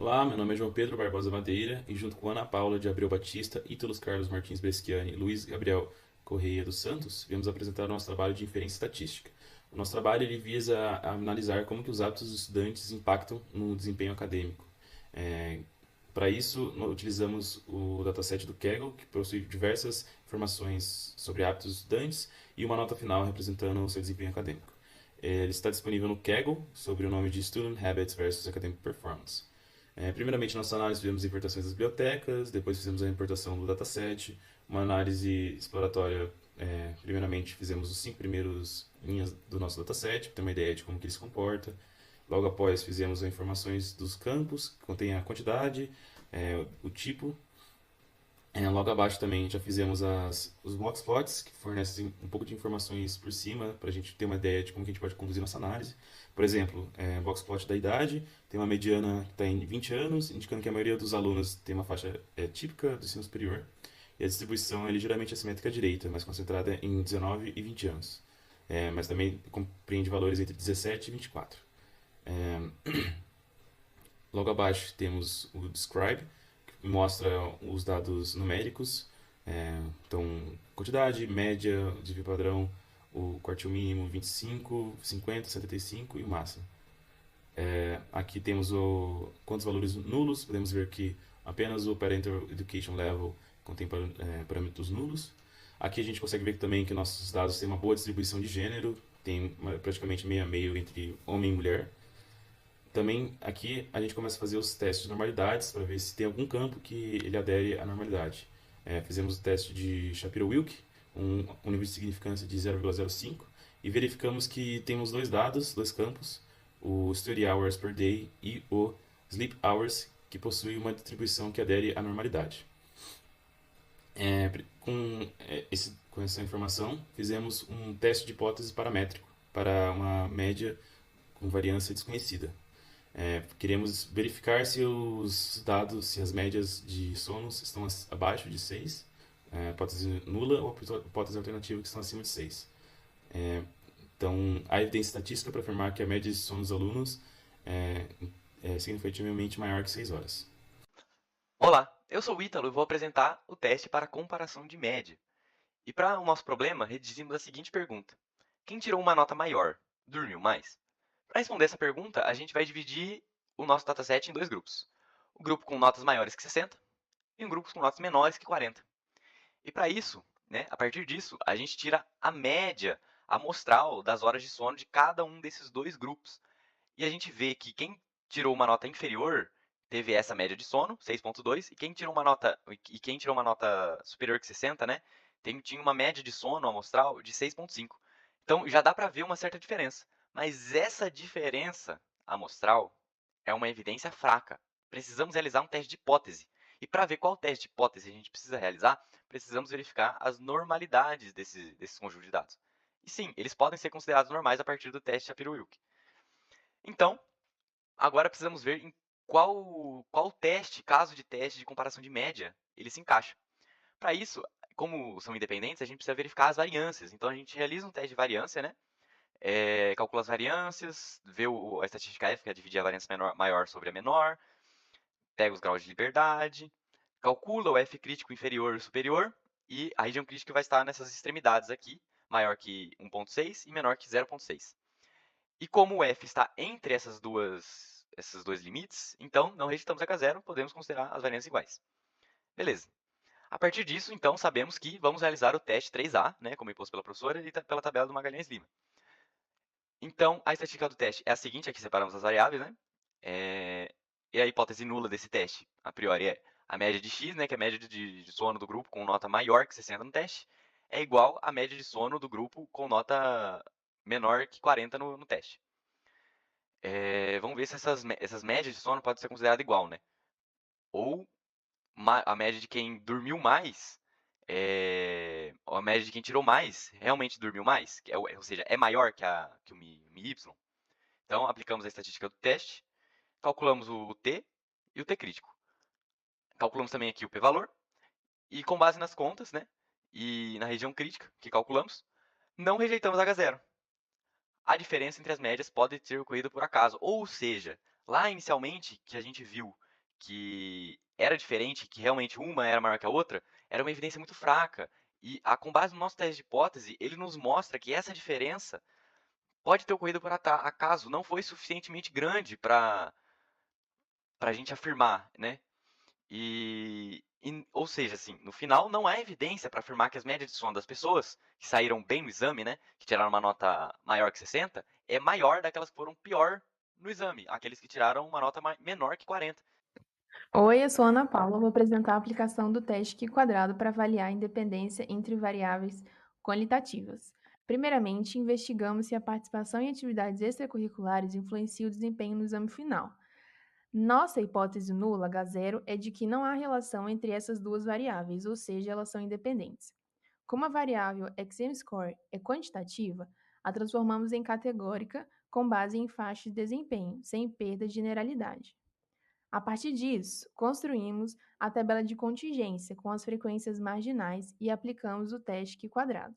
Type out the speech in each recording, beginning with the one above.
Olá, meu nome é João Pedro Barbosa Madeira e junto com Ana Paula de Abreu Batista, Ítalos Carlos Martins Breschiani e Luiz Gabriel Correia dos Santos, viemos apresentar o nosso trabalho de inferência estatística. O nosso trabalho ele visa analisar como que os hábitos dos estudantes impactam no desempenho acadêmico. É, Para isso, utilizamos o dataset do Kaggle, que possui diversas informações sobre hábitos dos estudantes e uma nota final representando o seu desempenho acadêmico. Ele está disponível no Kaggle, sob o nome de Student Habits versus Academic Performance. Primeiramente, nossa análise fizemos importações das bibliotecas, depois fizemos a importação do dataset, uma análise exploratória. Primeiramente, fizemos os 5 primeiros linhas do nosso dataset, para ter uma ideia de como que ele se comporta. Logo após, fizemos as informações dos campos, que contém a quantidade, o tipo. Logo abaixo também já fizemos os boxplots, que fornecem um pouco de informações por cima, para a gente ter uma ideia de como que a gente pode conduzir nossa análise. Por exemplo, boxplot da idade, tem uma mediana que está em 20 anos, indicando que a maioria dos alunos tem uma faixa típica do ensino superior. E a distribuição é ligeiramente assimétrica à direita, mais concentrada em 19 e 20 anos. Mas também compreende valores entre 17 e 24. Logo abaixo temos o describe, que mostra os dados numéricos, então quantidade, média, desvio padrão, o quartil mínimo 25, 50, 75 e o máximo. Aqui temos quantos valores nulos, podemos ver que apenas o Parental Education Level contém parâmetros nulos. Aqui a gente consegue ver também que nossos dados têm uma boa distribuição de gênero, tem praticamente meio a meio entre homem e mulher. Também aqui a gente começa a fazer os testes de normalidades para ver se tem algum campo que ele adere à normalidade. Fizemos o teste de Shapiro-Wilk, um nível de significância de 0,05 e verificamos que temos dois dados, dois campos, o Study Hours per Day e o Sleep Hours, que possuem uma distribuição que adere à normalidade. Com essa informação, fizemos um teste de hipótese paramétrico para uma média com variância desconhecida. Queremos verificar se os dados, se as médias de sonos estão abaixo de 6, hipótese nula ou hipótese alternativa que estão acima de 6. Então, há evidência estatística para afirmar que a média de sono dos alunos é significativamente maior que 6 horas. Olá, eu sou o Ítalo e vou apresentar o teste para comparação de média. E para o nosso problema, redigimos a seguinte pergunta: quem tirou uma nota maior, dormiu mais? Para responder essa pergunta, a gente vai dividir o nosso dataset em dois grupos. O grupo com notas maiores que 60 e um grupo com notas menores que 40. E para isso, a partir disso, a gente tira a média amostral das horas de sono de cada um desses dois grupos. E a gente vê que quem tirou uma nota inferior teve essa média de sono, 6,2, quem tirou uma nota superior que 60, né, tinha uma média de sono amostral de 6,5. Então já dá para ver uma certa diferença. Mas essa diferença amostral é uma evidência fraca. Precisamos realizar um teste de hipótese. E para ver qual teste de hipótese a gente precisa realizar, precisamos verificar as normalidades desses conjuntos de dados. E sim, eles podem ser considerados normais a partir do teste Shapiro-Wilk. Então, agora precisamos ver em qual teste, caso de teste de comparação de média, ele se encaixa. Para isso, como são independentes, a gente precisa verificar as variâncias. Então, a gente realiza um teste de variância, né? Calcula as variâncias, vê a estatística F, que é dividir a variância maior sobre a menor, pega os graus de liberdade, calcula o F crítico inferior e superior, e a região crítica vai estar nessas extremidades aqui, maior que 1,6 e menor que 0,6. E como o f está entre esses dois limites, então não rejeitamos a zero, podemos considerar as variâncias iguais. Beleza. A partir disso, então, sabemos que vamos realizar o teste 3A, né, como imposto pela professora, e pela tabela do Magalhães-Lima. Então, a estatística do teste é a seguinte, aqui separamos as variáveis, né? E a hipótese nula desse teste, a priori, é a média de x, né, que é a média de sono do grupo com nota maior que 60 no teste, é igual à média de sono do grupo com nota menor que 40 no teste. Vamos ver se essas médias de sono podem ser consideradas igual, né? Ou a média de quem dormiu mais, ou a média de quem tirou mais, realmente dormiu mais, ou seja, é maior que o MI Y. Então, aplicamos a estatística do teste, calculamos o T e o T crítico. Calculamos também aqui o p-valor, e com base nas contas, né, e na região crítica que calculamos, não rejeitamos H0. A diferença entre as médias pode ter ocorrido por acaso, ou seja, lá inicialmente que a gente viu que era diferente, que realmente uma era maior que a outra, era uma evidência muito fraca. E com base no nosso teste de hipótese, ele nos mostra que essa diferença pode ter ocorrido por acaso, não foi suficientemente grande para a gente afirmar, né? Ou seja, assim, no final não há evidência para afirmar que as médias de sono das pessoas que saíram bem no exame, né, que tiraram uma nota maior que 60, é maior daquelas que foram pior no exame, aqueles que tiraram uma nota menor que 40. Oi, eu sou a Ana Paula, vou apresentar a aplicação do teste Q² para avaliar a independência entre variáveis qualitativas. Primeiramente, investigamos se a participação em atividades extracurriculares influencia o desempenho no exame final. Nossa hipótese nula, H0, é de que não há relação entre essas duas variáveis, ou seja, elas são independentes. Como a variável XM-score é quantitativa, a transformamos em categórica com base em faixa de desempenho, sem perda de generalidade. A partir disso, construímos a tabela de contingência com as frequências marginais e aplicamos o teste Q².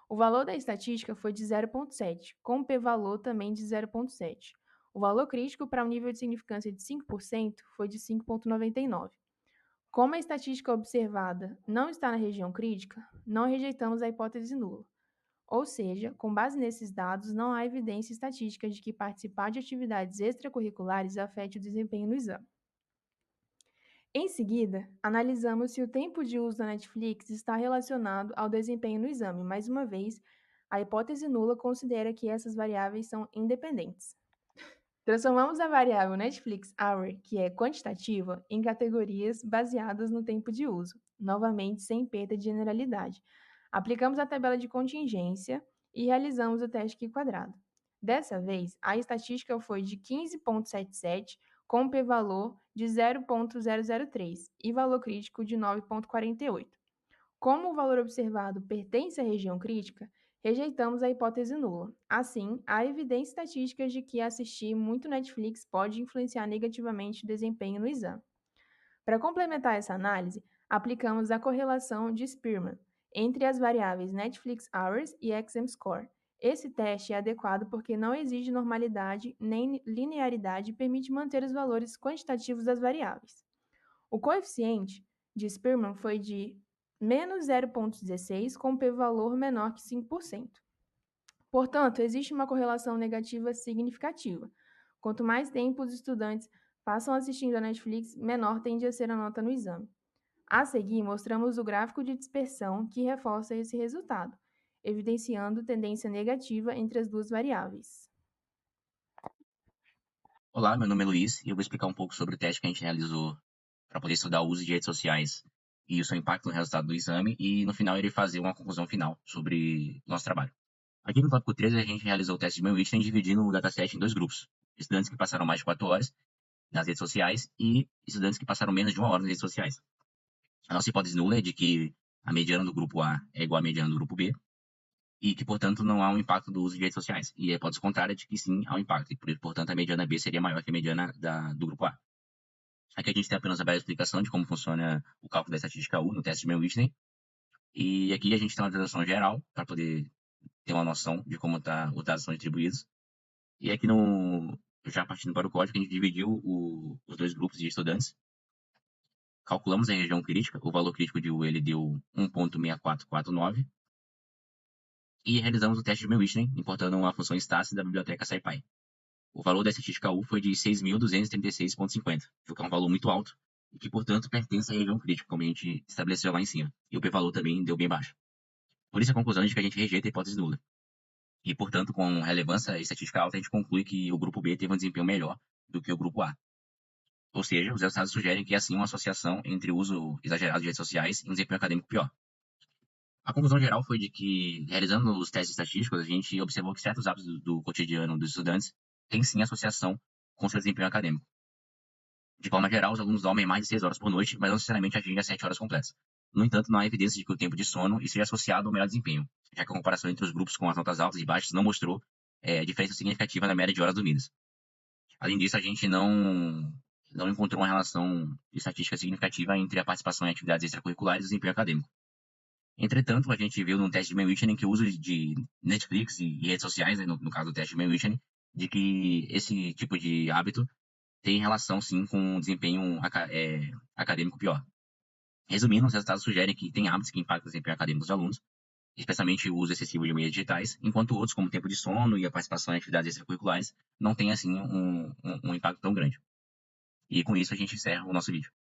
O valor da estatística foi de 0,7, com o p-valor também de 0,7. O valor crítico para um nível de significância de 5% foi de 5,99. Como a estatística observada não está na região crítica, não rejeitamos a hipótese nula. Ou seja, com base nesses dados, não há evidência estatística de que participar de atividades extracurriculares afete o desempenho no exame. Em seguida, analisamos se o tempo de uso da Netflix está relacionado ao desempenho no exame. Mais uma vez, a hipótese nula considera que essas variáveis são independentes. Transformamos a variável Netflix Hour, que é quantitativa, em categorias baseadas no tempo de uso, novamente sem perda de generalidade. Aplicamos a tabela de contingência e realizamos o teste Q². Dessa vez, a estatística foi de 15,77, com p-valor de 0,003 e valor crítico de 9,48. Como o valor observado pertence à região crítica, rejeitamos a hipótese nula. Assim, há evidência estatística de que assistir muito Netflix pode influenciar negativamente o desempenho no exame. Para complementar essa análise, aplicamos a correlação de Spearman entre as variáveis Netflix Hours e XM-score. Esse teste é adequado porque não exige normalidade nem linearidade e permite manter os valores quantitativos das variáveis. O coeficiente de Spearman foi de menos 0,16, com p-valor menor que 5%. Portanto, existe uma correlação negativa significativa. Quanto mais tempo os estudantes passam assistindo a Netflix, menor tende a ser a nota no exame. A seguir, mostramos o gráfico de dispersão que reforça esse resultado, evidenciando tendência negativa entre as duas variáveis. Olá, meu nome é Luiz e eu vou explicar um pouco sobre o teste que a gente realizou para poder estudar o uso de redes sociais e o seu impacto no resultado do exame, e no final irei fazer uma conclusão final sobre o nosso trabalho. Aqui no tópico 13 a gente realizou o teste de Mann-Whitney dividindo o dataset em dois grupos: estudantes que passaram mais de 4 horas nas redes sociais e estudantes que passaram menos de 1 hora nas redes sociais. A nossa hipótese nula é de que a mediana do grupo A é igual à mediana do grupo B, e que, portanto, não há um impacto do uso de redes sociais. E a hipótese contrária é de que sim, há um impacto, e, portanto, a mediana B seria maior que a mediana do grupo A. Aqui a gente tem apenas a breve explicação de como funciona o cálculo da estatística U no teste de Mann-Whitney. E aqui a gente tem uma tradução geral, para poder ter uma noção de como os dados são distribuídos. E aqui, já partindo para o código, a gente dividiu os dois grupos de estudantes. Calculamos a região crítica, o valor crítico de U ele deu 1,6449. E realizamos o teste de Mann-Whitney, importando uma função Stasi da biblioteca SciPy. O valor da estatística U foi de 6.236,50, que é um valor muito alto, e que, portanto, pertence à região crítica, como a gente estabeleceu lá em cima. E o p-valor também deu bem baixo. Por isso a conclusão é de que a gente rejeita a hipótese nula. E, portanto, com relevância estatística alta, a gente conclui que o grupo B teve um desempenho melhor do que o grupo A. Ou seja, os resultados sugerem que há sim uma associação entre o uso exagerado de redes sociais e um desempenho acadêmico pior. A conclusão geral foi de que, realizando os testes estatísticos, a gente observou que certos hábitos do cotidiano dos estudantes têm sim associação com seu desempenho acadêmico. De forma geral, os alunos dormem mais de 6 horas por noite, mas não necessariamente atingem as 7 horas completas. No entanto, não há evidência de que o tempo de sono esteja associado ao melhor desempenho, já que a comparação entre os grupos com as notas altas e baixas não mostrou diferença significativa na média de horas dormidas. Além disso, a gente não encontrou uma relação estatística significativa entre a participação em atividades extracurriculares e o desempenho acadêmico. Entretanto, a gente viu no teste de Mann-Whitney que o uso de Netflix e redes sociais, no caso do teste de Mann-Whitney, de que esse tipo de hábito tem relação, sim, com um desempenho acadêmico pior. Resumindo, os resultados sugerem que tem hábitos que impactam o desempenho acadêmico dos alunos, especialmente o uso excessivo de meios digitais, enquanto outros, como o tempo de sono e a participação em atividades extracurriculares, não têm, assim, um impacto tão grande. E com isso a gente encerra o nosso vídeo.